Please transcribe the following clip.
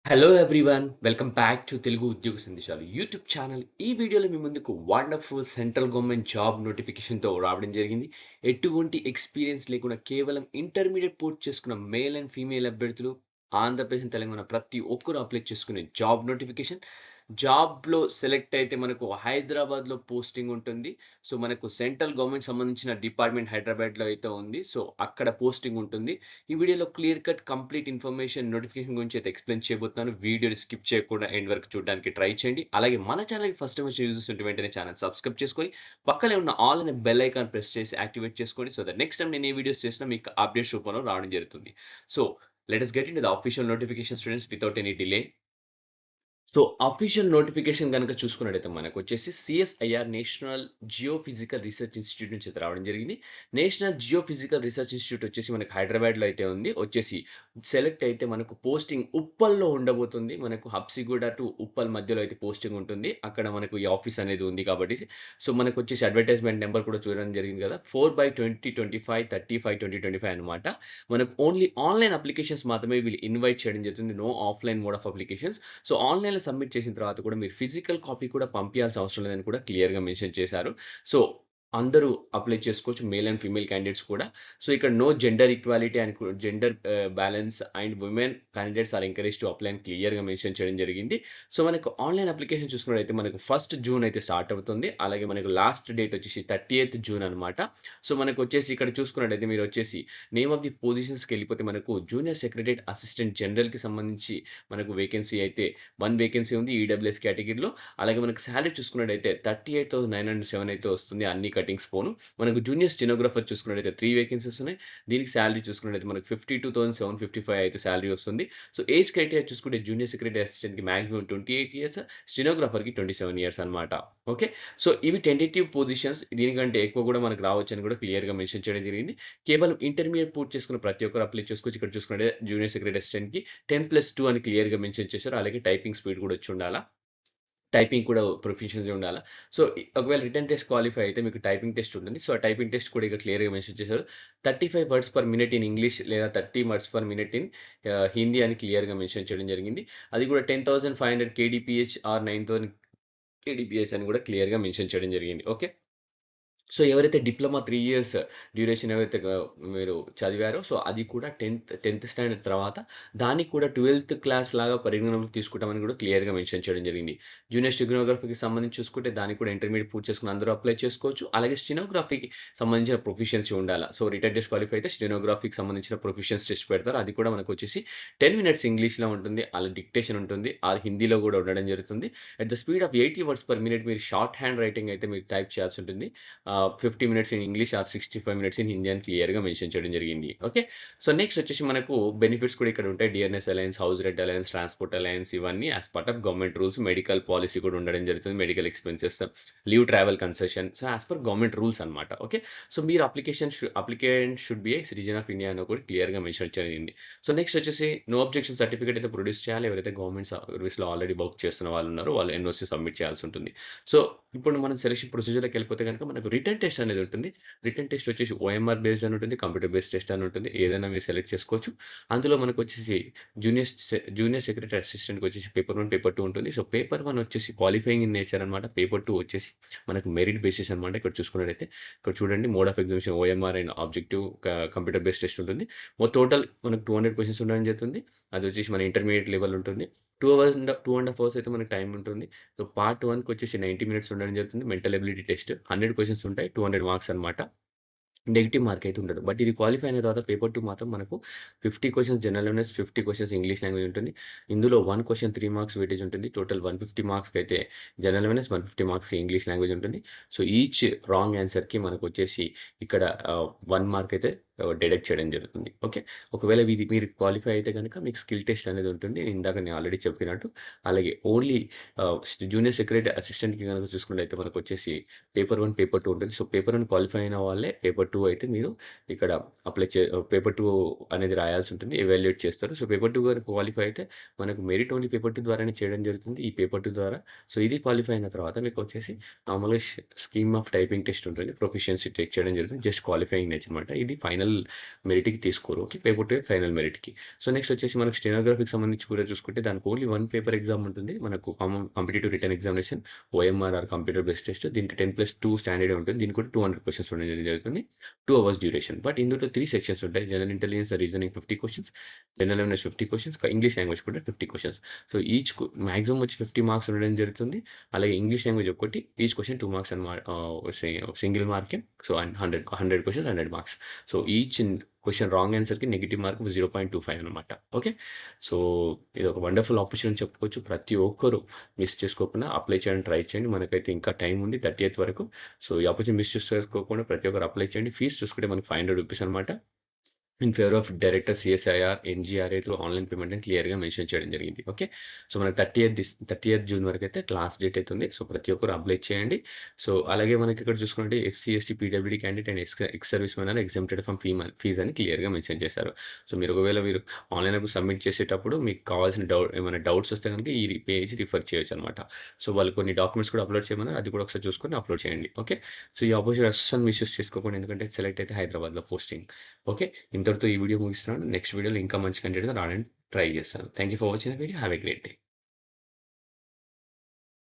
Hello everyone welcome back to Telugu ఉద్యోగ సందేశాలు YouTube channel. ఈ వీడియోలో మీ ముందుకు వండర్ఫుల్ సెంట్రల్ గవర్నమెంట్ జాబ్ నోటిఫికేషన్తో రావడం జరిగింది. ఎటువంటి ఎక్స్పీరియన్స్ లేకుండా కేవలం ఇంటర్మీడియట్ పూర్తి చేసుకున్న మేల్ అండ్ ఫీమేల్ అభ్యర్థులు ఆంధ్రప్రదేశ్ తెలంగాణ ప్రతి ఒక్కరు అప్లై చేసుకునే జాబ్ నోటిఫికేషన్. జాబ్లో సెలెక్ట్ అయితే మనకు హైదరాబాద్లో పోస్టింగ్ ఉంటుంది. సో మనకు సెంట్రల్ గవర్నమెంట్ సంబంధించిన డిపార్ట్మెంట్ హైదరాబాద్లో అయితే ఉంది. సో అక్కడ పోస్టింగ్ ఉంటుంది. ఈ వీడియోలో clear cut complete information notification గురించి అయితే ఎక్స్ప్లెయిన్ చేయబోతున్నాను. వీడియోని స్కిప్ చేయకుండా ఎండ్ వరకు చూడడానికి ట్రై చేయండి. అలాగే మన ఛానల్‌కి ఫస్ట్ టైమ్ వచ్చే యూజర్స్ ఉంటే వెంటనే ఛానల్ సబ్స్క్రైబ్ చేసుకొని పక్కనే ఉన్న ఆల్ అనే బెల్ ఐకాన్ ప్రెస్ చేసి యాక్టివేట్ చేసుకోండి. సో దట్ నెక్స్ట్ టైమ్ నేను ఏ వీడియోస్ చేసినా మీకు అప్డేట్స్ రూపంలో రావడం జరుగుతుంది. So let us get into the official notification students without any delay. So, official notification గనక చూసుకున్నట్టయితే మనకొచ్చేసి CSIR national geophysical research institute నుంచి అయితే రావడం జరిగింది. నేషనల్ జియోఫిజికల్ రీసెర్చ్ ఇన్‌స్టిట్యూట్ వచ్చేసి మనకు హైదరాబాద్‌లో అయితే ఉంది. వచ్చేసి సెలెక్ట్ అయితే మనకు పోస్టింగ్ ఉప్పల్‌లో ఉండబోతుంది. మనకు హబ్సిగూడ టు ఉప్పల్ మధ్యలో అయితే పోస్టింగ్ ఉంటుంది. అక్కడ మనకు ఈ ఆఫీస్ అనేది ఉంది కాబట్టి, సో, మనకొచ్చేసి అడ్వర్టైజ్‌మెంట్ నంబర్ కూడా చూడడం జరిగింది కదా! 4/2025, 35/2025 అనమాట. మనకు ఓన్లీ ఆన్‌లైన్ అప్లికేషన్స్ మాత్రమే వీళ్ళు ఇన్వైట్ చేయడం జరుగుతుంది. No offline mode of applications. So, ఆన్‌లైన్‌లో సబ్మిట్ చేసిన తర్వాత కూడా మీరు ఫిజికల్ కాపీ కూడా పంపియాల్సిన అవసరం లేదని కూడా క్లియర్‌గా మెన్షన్ చేశారు. సో, అందరూ అప్లై చేసుకోవచ్చు. మేల్ అండ్ ఫీమేల్ క్యాండిడేట్స్ కూడా. సో, ఇక్కడ no gender equality and gender balance and women candidates are encouraged to apply అని క్లియర్‌గా మెన్షన్ చేయడం జరిగింది. సో, మనకు ఆన్‌లైన్ అప్లికేషన్ చూసుకున్నట్టయితే మనకు 1 జూన్ అయితే స్టార్ట్ అవుతుంది. అలాగే మనకు లాస్ట్ డేట్ వచ్చేసి 30థ్ జూన్ అనమాట. సో, మనకొచ్చేసి ఇక్కడ చూసుకున్నట్టయితే మీరొచ్చేసి నేమ్ ఆఫ్ ది పొజిషన్స్‌కెళ్ళిపోతే మనకు జూనియర్ సెక్రటరేట్ అసిస్టెంట్ జనరల్‌కి సంబంధించి మనకు వేకెన్సీ అయితే 1 వేకెన్సీ ఉంది ఈడబ్ల్యూఎస్ కేటగిరీలో. అలాగే మనకు సాలరీ చూసుకున్నట్టయితే 38,907 అయితే వస్తుంది అన్ని కటింగ్స్ పోను. మనకు జూనియర్ స్టెనోగ్రాఫర్ చూసుకున్నట్టయితే 3 వేకెన్సీస్ ఉన్నాయి. దీనికి సాలరీ చూసుకున్నట్టయితే మనకు 52,755 అయితే సాలరీ వస్తుంది. సో, ఏజ్ క్రైటీరియా చూసుకుంటే జూనియర్ సెక్రటరీ అసిస్టెంట్‌కి మాక్సిమం 28 ఇయర్స్, స్టెనోగ్రాఫర్‌కి 27 ఇయర్స్ అనమాట. ఓకే. సో, ఇవి టెంటేటివ్ పొజిషన్స్. దీనికంటే ఎక్కువ కూడా మనకు రావచ్చని కూడా క్లియర్‌గా మెన్షన్ చేయడం జరిగింది. కేవలం ఇంటర్మీడియేట్ పూర్తి చేసుకున్న ప్రతి ఒక్కరు అప్లై చేసుకోవచ్చు. ఇక్కడ చూసుకుంటే జూనియర్ సెక్రటరీ అసిస్టెంట్‌కి 10+2 అని క్లియర్‌గా మెన్షన్ చేశారు. అలాగే టైపింగ్ స్పీడ్ కూడా వచ్చుండాలా. టైపింగ్ కూడా ప్రొఫిషియన్సీ ఉండాలా. సో, ఒకవేళ రిటన్ టెస్ట్ క్వాలిఫై అయితే మీకు టైపింగ్ టెస్ట్ ఉంటుంది. సో, ఆ టైపింగ్ టెస్ట్ కూడా ఇక్కడ క్లియర్‌గా మెన్షన్ చేశారు. 35 words per minute in English లేదా 30 words per minute in Hindi అని క్లియర్‌గా మెన్షన్ చేయడం జరిగింది. అది కూడా 10,500 కేడీపీహెచ్ ఆర్ 9,000 కేడీపీహెచ్ అని కూడా క్లియర్‌గా మెన్షన్ చేయడం జరిగింది. ఓకే. సో, ఎవరైతే డిప్లొమా 3 ఇయర్స్ డ్యూరేషన్ ఏవైతే మీరు చదివారో, సో, అది కూడా 10థ్ స్టాండర్డ్ తర్వాత దానికి కూడా 12థ్ క్లాస్ లాగా పరిగణనలోకి తీసుకుంటామని కూడా క్లియర్‌గా మెన్షన్ చేయడం జరిగింది. జూనియర్ స్టెనోగ్రఫీకి సంబంధించి చూసుకుంటే దానికి కూడా ఇంటర్మీడియేట్ పూర్తి చేసుకున్న అందరూ అప్లై చేసుకోవచ్చు. అలాగే స్టెనోగ్రఫీకి సంబంధించిన ప్రొఫిషియన్సీ ఉండాలా. సో, రిటన్ టెస్ట్ క్వాలిఫై అయితే స్టెనోగ్రఫీకి సంబంధించిన ప్రొఫిషియన్స్ టెస్ట్ పెడతారు. అది కూడా మనకొచ్చేసి 10 మినిట్స్ ఇంగ్లీష్‌లో ఉంటుంది. అలా డిక్టేషన్ ఉంటుంది. ఆర్ హిందీలో కూడా ఉండడం జరుగుతుంది. At the speed of 80 words per minute మీరు షార్ట్ హ్యాండ్ రైటింగ్ అయితే మీరు టైప్ చేయాల్సి ఉంటుంది. 50 minutes in English are 65 minutes in Hindi అని క్లియర్‌గా మెన్షన్ చేయడం జరిగింది. ఓకే. సో, నెక్స్ట్ వచ్చేసి మనకు బెనిఫిట్స్ కూడా ఇక్కడ ఉంటాయి. DNS allowance, house rent allowance, transport allowance ఇవన్నీ as part of government rules. Medical policy కూడా ఉండడం జరుగుతుంది. Medical expenses, leave travel concession. So, as per government rules అన్నమాట. ఓకే. సో, మీరు applicant should be a citizen of India అని కూడా క్లియర్‌గా mention జరిగింది. సో, నెక్స్ట్ వచ్చేసి నో అబ్జెక్షన్ సర్టిఫికేట్ అయితే ప్రొడ్యూస్ చేయాలి. ఎవరైతే గవర్నమెంట్ సర్వీస్‌లో ఆల్రెడీ వర్క్ చేస్తున్న వాళ్ళు ఉన్నారో వాళ్ళు ఎన్ఓసీ సబ్మిట్ చేయాల్సి ఉంటుంది. సో, ఇప్పుడు మనం సెలక్షన్ ప్రొసీజర్‌లోకెళ్ళిపోతే గనుక మనకు రిటన్ టెస్ట్ అనేది ఉంటుంది. రిటన్ టెస్ట్ వచ్చేసి ఓఎంఆర్ బేస్డ్ అని ఉంటుంది. కంప్యూటర్ బేస్డ్ టెస్ట్ అని ఉంటుంది. ఏదైనా మీరు సెలెక్ట్ చేసుకోవచ్చు. అందులో మనకొచ్చేసి జూనియర్ సెక్రటరీ అసిస్టెంట్‌కి వచ్చేసి పేపర్ 1, పేపర్ 2 ఉంటుంది. సో, పేపర్ 1 వచ్చేసి క్వాలిఫైయింగ్ ఇన్ నేచర్ అనమాట. పేపర్ 2 వచ్చేసి మనకు మెరిట్ బేసిస్ అనమాట. ఇక్కడ చూసుకున్నట్టయితే ఇక్కడ చూడండి mode of examination OMR and objective computer based test ఉంటుంది. టోటల్ మనకు 200 క్వెషన్స్ ఉండడం జరుగుతుంది. అది వచ్చేసి మన ఇంటర్మీడియేట్ లెవెల్ ఉంటుంది. 2 ½ అవర్స్ అయితే మనకు టైమ్ ఉంటుంది. సో, పార్ట్ 1కి వచ్చేసి 90 మినిట్స్ ఉండడం జరుగుతుంది. మెంటల్ ఎబిలిటీ టెస్ట్ 100 క్వెషన్స్ ఉంటాయి. 200 మార్క్స్ అనమాట. నెగెటివ్ మార్క్ అయితే ఉండదు. బట్ ఇది క్వాలిఫై అయిన తర్వాత పేపర్ 2 మాత్రం మనకు 50 questions general awareness, 50 questions English language ఉంటుంది. ఇందులో 1 క్వెషన్ 3 మార్క్స్ వెయిటేజ్ ఉంటుంది. టోటల్ 150 మార్క్స్‌కైతే జనరల్ అవేర్‌నెస్, 150 మార్క్స్‌కి ఇంగ్లీష్ లాంగ్వేజ్ ఉంటుంది. సో, ఈచ్ రాంగ్ ఆన్సర్‌కి మనకొచ్చేసి ఇక్కడ 1 మార్క్ అయితే డిడక్ట్ చేయడం జరుగుతుంది. ఓకే. ఒకవేళ ఇది మీరు క్వాలిఫై అయితే గనుక మీకు స్కిల్ టెస్ట్ అనేది ఉంటుంది. ఇందాక నేను ఆల్రెడీ చెప్పినట్టు. అలాగే ఓన్లీ జూనియర్ సెక్రటరీ అసిస్టెంట్‌కి గనుక చూసుకున్నట్టయితే మనకొచ్చేసి పేపర్ 1, పేపర్ 2 ఉంటుంది. సో, పేపర్ 1 క్వాలిఫై అయిన వాళ్ళే పేపర్ 2 అయితే మీరు ఇక్కడ పేపర్ 2 అనేది రాయాల్సి ఉంటుంది. ఎవాల్యుయేట్ చేస్తారు. సో, పేపర్ 2 గనుక క్వాలిఫై అయితే మనకు మెరిట్ ఓన్లీ పేపర్ 2 ద్వారానే చేయడం జరుగుతుంది. ఈ పేపర్ 2 ద్వారా. సో, ఇది క్వాలిఫై అయిన తర్వాత మీకొచ్చేసి మామూలుగా స్కీమ్ ఆఫ్ టైపింగ్ టెస్ట్ ఉంటుంది. ప్రొఫిషియన్సీ చెక్ చేయడం జరుగుతుంది. జస్ట్ క్వాలిఫైయింగ్ నేచర్ అనమాట. ఇది ఫైనల్ ఫైనల్ మెరిట్‌కి తీసుకోరు. ఓకే. పేపర్ 2 ఫైనల్ మెరిట్‌కి. సో, నెక్స్ట్ వచ్చేసి మనకు స్టెనోగ్రఫీకి సంబంధించి కూడా చూసుకుంటే దానికి ఓన్లీ 1 పేపర్ ఎగ్జామ్ ఉంటుంది. మనకు competitive written examination OMR or computer based test. దీనికి 10+2 స్టాండర్డే ఉంటుంది. దీనికి కూడా 200 క్వెషన్స్ ఉండడం జరుగుతుంది. 2 అవర్స్ డ్యూరేషన్. బట్ ఇందులో 3 సెక్షన్స్ ఉంటాయి. General intelligence, reasoning 50 questions, general awareness 50 questions, English language కూడా 50 క్వెషన్స్. సో, మాక్సిమం వచ్చి 50 మార్క్స్ ఉండడం జరుగుతుంది. అలాగే ఇంగ్లీష్ లాంగ్వేజ్ ఒకటి ఈచ్ క్వెషన్ 2 మార్క్స్ అనమాట. సింగిల్ మార్కే. So, and 100 questions 100 marks. So, each question wrong ఆన్సర్‌కి నెగెటివ్ మార్క్ 0.25 అనమాట. ఓకే. సో, ఇది ఒక వండర్‌ఫుల్ ఆపర్చునిటీ చెప్పుకోవచ్చు. ప్రతి ఒక్కరు మిస్ చేసుకోకుండా అప్లై చేయడానికి ట్రై చేయండి. మనకైతే ఇంకా టైం ఉంది 30th వరకు. సో, ఈ ఆపర్చునిటీ మిస్ చేసుకోకుండా ప్రతి ఒక్కరు అప్లై చేయండి. ఫీస్ చూసుకుంటే మనకి ₹500 అనమాట. In favour of director CSIR, NGRA through online payment అని క్లియర్‌గా మెన్షన్ చేయడం జరిగింది. ఓకే. సో, మనకి 30th జూన్ వరకైతే లాస్ట్ డేట్ అయితే ఉంది. సో, ప్రతి ఒక్కరు అప్లై చేయండి. సో, అలాగే మనకి ఇక్కడ చూసుకుంటే ఎస్సీ, ఎస్టీ, పీడబ్ల్యూడీ candidate and ex servicemen are exempted from fees అని క్లియర్‌గా మెన్షన్ చేశారు. సో, మీరు ఆన్‌లైన్ అప్పుడు సబ్మిట్ చేసేటప్పుడు మీకు కావాల్సిన ఏమైనా డౌట్స్ వస్తే గనుక ఈ పేజ్ రిఫర్ చేయొచ్చనమాట. సో, వాళ్ళు కొన్ని డాక్యుమెంట్స్ కూడా అప్లోడ్ చేయమన్నారు. అది కూడా ఒకసారి చూసుకొని అప్లోడ్ చేయండి. ఓకే. సో, ఈ ఆపర్చునిటీ అస్సలు మిస్‌యూజ్ చేసుకోకండి. ఎందుకంటే సెలెక్ట్ అయితే హైదరాబాద్‌లో పోస్టింగ్. ఓకే. ఇంతటితో ఈ వీడియో ముగిస్తున్నాను. నెక్స్ట్ వీడియోలో ఇంకా మంచి కంటెంట్‌తో రావడానికి ట్రై చేస్తాను. Thank you for watching the video. Have a great day.